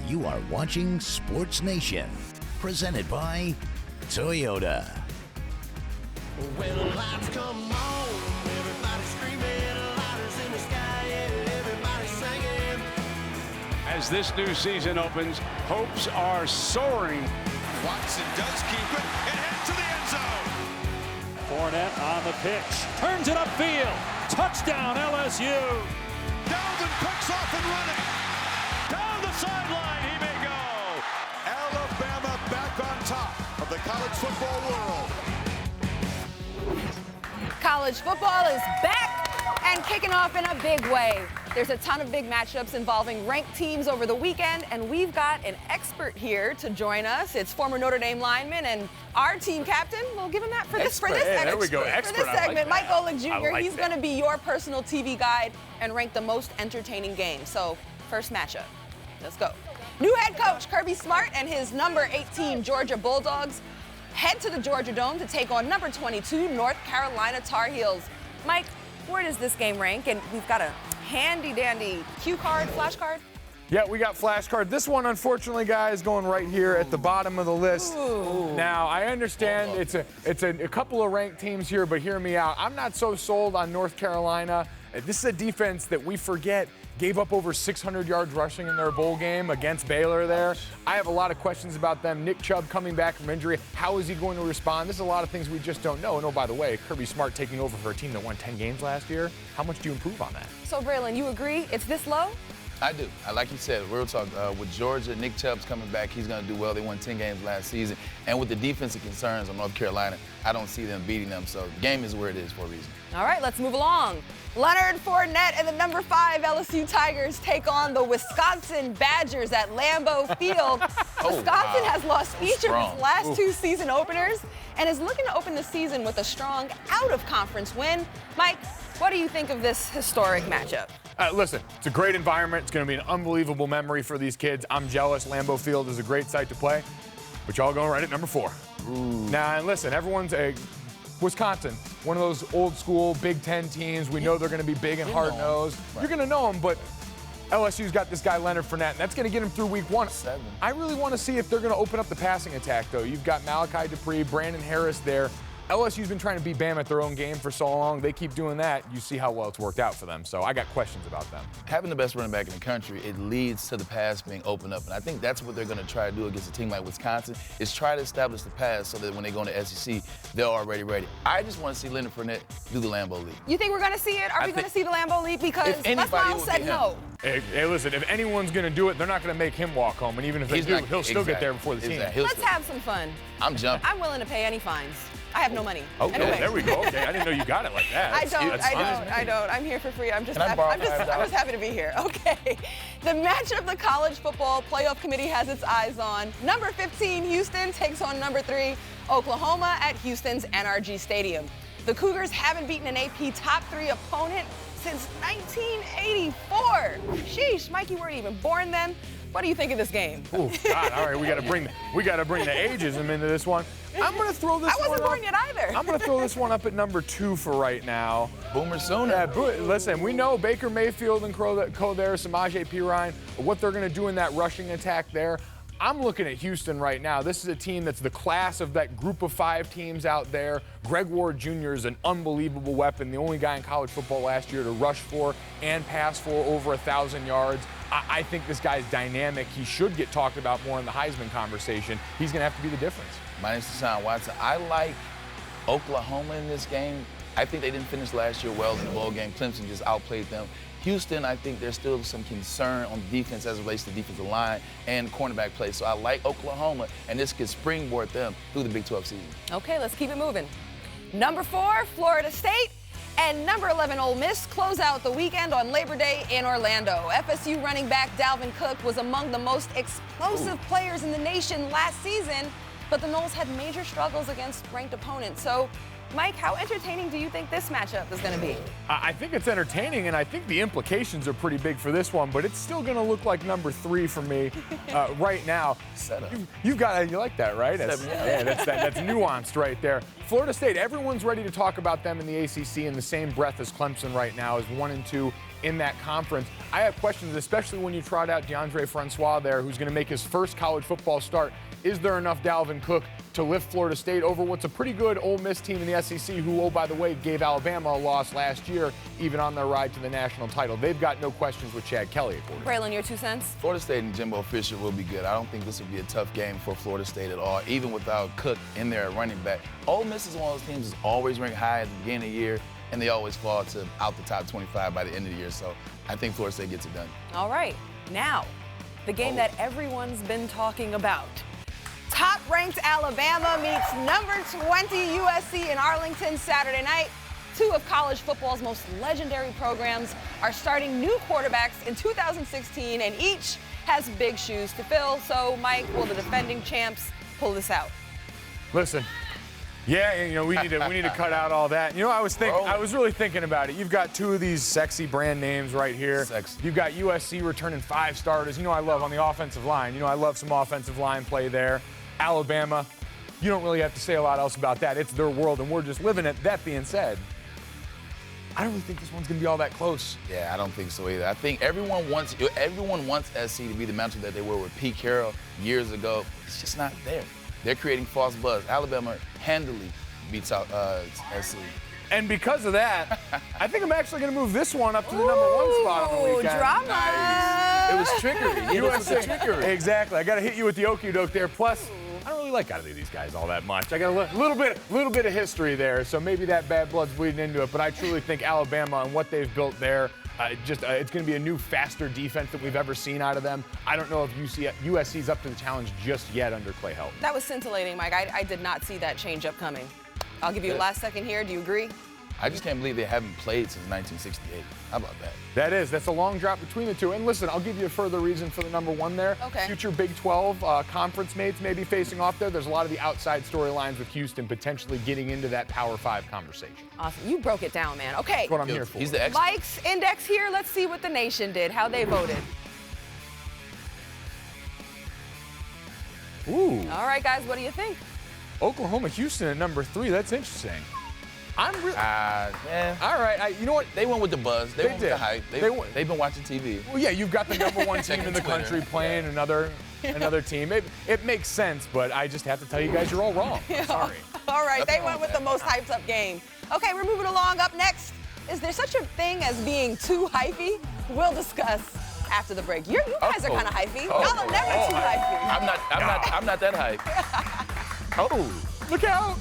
You are watching Sports Nation, presented by Toyota. When lights come on, everybody screaming, lighters in the sky, and everybody singing. As this new season opens, hopes are soaring. Watson does keep it and heads to the end zone. Fournette on the pitch, turns it upfield, touchdown LSU. Dalvin Cook's off and running. Down the sideline, he may go. Alabama back on top of the college football world. College football is back and kicking off in a big way. There's a ton of big matchups involving ranked teams over the weekend, and we've got an expert here to join us. It's former Notre Dame lineman and our team captain. We'll give him that for this segment. There we go. Expert. For this segment, like Mike Golick Jr. Like He's going to be your personal TV guide and rank the most entertaining games. So, first matchup. Let's go. New head coach Kirby Smart and his number 18 Georgia Bulldogs head to the Georgia Dome to take on number 22 North Carolina Tar Heels. Mike, where does this game rank? And we've got a handy-dandy cue card, flashcard. Yeah, we got flashcard. This one, unfortunately, guys, going right here at the bottom of the list. Ooh. Now, I understand it's a couple of ranked teams here, but hear me out. I'm not so sold on North Carolina. This is a defense that we forget gave up over 600 yards rushing in their bowl game against Baylor there. I have a lot of questions about them. Nick Chubb coming back from injury. How is he going to respond? There's a lot of things we just don't know. And oh, by the way, Kirby Smart taking over for a team that won 10 games last year. How much do you improve on that? So, Braylon, you agree it's this low? I do. Like you said, real talk, with Georgia, Nick Chubb's coming back. He's going to do well. They won 10 games last season. And with the defensive concerns on North Carolina, I don't see them beating them. So the game is where it is for a reason. All right, let's move along. Leonard Fournette and the number 5 LSU Tigers take on the Wisconsin Badgers at Lambeau Field. Wisconsin has lost each of its last 2 season openers and is looking to open the season with a strong out-of-conference win. Mike, what do you think of this historic matchup? Listen, it's a great environment. It's going to be an unbelievable memory for these kids. I'm jealous. Lambeau Field is a great site to play. But y'all going right at number 4. Now, and listen, everyone's Wisconsin, one of those old school Big Ten teams. We know they're going to be big and hard-nosed. Right. You're going to know them, but LSU's got this guy, Leonard Fournette, and that's going to get him through week 1. I really want to see if they're going to open up the passing attack, though. You've got Malachi Dupree, Brandon Harris there. LSU's been trying to beat Bama at their own game for so long. They keep doing that. You see how well it's worked out for them. So I got questions about them. Having the best running back in the country, it leads to the pass being opened up. And I think that's what they're going to try to do against a team like Wisconsin, is try to establish the pass so that when they go into SEC, they're already ready. I just want to see Leonard Fournette do the Lambeau Leap. You think we're going to see it? Are we going to see the Lambeau Leap? Because Les Miles said no. Hey, listen, if anyone's going to do it, they're not going to make him walk home. And even if they do, he'll still get there before the team. Let's have some fun. I'm jumping. I'm willing to pay any fines. I have no money. Okay, anyway. There we go. Okay, I didn't know you got it like that. I don't. I'm here for free. I'm just happy to be here. Okay. The matchup the College Football Playoff Committee has its eyes on. Number 15, Houston, takes on number 3, Oklahoma at Houston's NRG Stadium. The Cougars haven't beaten an AP top 3 opponent since 1984. Sheesh, Mike, you weren't even born then. What do you think of this game? Oh God! All right, we got to bring the ageism into this one. I'm going to throw this. I wasn't born yet either. I'm going to throw this one up at number 2 for right now. Boomer Sooner. Listen, we know Baker Mayfield and Co there, Samaje Perine, what they're going to do in that rushing attack there. I'm looking at Houston right now. This is a team that's the class of that group of 5 teams out there. Greg Ward Jr. is an unbelievable weapon, the only guy in college football last year to rush for and pass for over 1,000 yards. I think this guy's dynamic. He should get talked about more in the Heisman conversation. He's going to have to be the difference. My name's Deshaun Watson. I like Oklahoma in this game. I think they didn't finish last year well in the bowl game. Clemson just outplayed them. Houston, I think there's still some concern on defense as it relates to defensive line and cornerback play. So I like Oklahoma, and this could springboard them through the Big 12 season. Okay, let's keep it moving. Number 4, Florida State, and number 11, Ole Miss close out the weekend on Labor Day in Orlando. FSU running back Dalvin Cook was among the most explosive players in the nation last season, but the Noles had major struggles against ranked opponents. So, Mike, how entertaining do you think this matchup is going to be? I think it's entertaining, and I think the implications are pretty big for this one, but it's still going to look like number 3 for me right now. You like that, right? That's nuanced right there. Florida State, everyone's ready to talk about them in the ACC in the same breath as Clemson right now as 1 and 2 in that conference. I have questions, especially when you trot out DeAndre Francois there, who's going to make his first college football start. Is there enough Dalvin Cook to lift Florida State over what's a pretty good Ole Miss team in the SEC, who, oh, by the way, gave Alabama a loss last year, even on their ride to the national title? They've got no questions with Chad Kelly at quarterback. Braylon, your 2 cents? Florida State and Jimbo Fisher will be good. I don't think this will be a tough game for Florida State at all, even without Cook in there at running back. Ole Miss is one of those teams that's always ranked high at the beginning of the year, and they always fall to out the top 25 by the end of the year. So I think Florida State gets it done. All right. Now, the game that everyone's been talking about. Top-ranked Alabama meets number 20 USC in Arlington Saturday night. 2 of college football's most legendary programs are starting new quarterbacks in 2016, and each has big shoes to fill. So, Mike, will the defending champs pull this out? Listen, yeah, we need to cut out all that. I was really thinking about it. You've got 2 of these sexy brand names right here. Sexy. You've got USC returning 5 starters. I love on the offensive line. I love some offensive line play there. Alabama, you don't really have to say a lot else about that. It's their world, and we're just living it. That being said, I don't really think this one's going to be all that close. Yeah, I don't think so either. I think everyone wants SC to be the mantle that they were with Pete Carroll years ago. It's just not there. They're creating false buzz. Alabama handily beats out SC. And because of that, I think I'm actually going to move this one up to the number 1 spot on the weekend. Drama. Nice. It was trickery. It was trickery. Exactly. I got to hit you with the okie doke there. Plus, I don't really like either of these guys all that much. I got a little bit of history there, so maybe that bad blood's bleeding into it. But I truly think Alabama and what they've built there, it's going to be a new, faster defense that we've ever seen out of them. I don't know if USC's up to the challenge just yet under Clay Helton. That was scintillating, Mike. I did not see that change-up coming. I'll give you a last second here. Do you agree? I just can't believe they haven't played since 1968. How about that? That's a long drop between the 2. And listen, I'll give you a further reason for the number 1 there. Okay. Future Big 12 conference mates maybe facing off there. There's a lot of the outside storylines with Houston potentially getting into that Power 5 conversation. Awesome. You broke it down, man. Okay. That's what I'm here for. He's the expert. Mike's index here. Let's see what the nation did, how they voted. Ooh. All right, guys, what do you think? Oklahoma, Houston at number 3. That's interesting. I'm really. Yeah. All right. You know what? They went with the buzz. They went with did. the hype. They've been watching TV. Well, yeah, you've got the number 1 team in the Twitter. country playing another team. It makes sense, but I just have to tell you guys you're all wrong. I'm sorry. All right, they went with the most hyped up game. Okay, we're moving along. Up next, is there such a thing as being too hypey? We'll discuss after the break. You guys are kind of hypey. Y'all are never too hypey. I'm not that hype. Look out.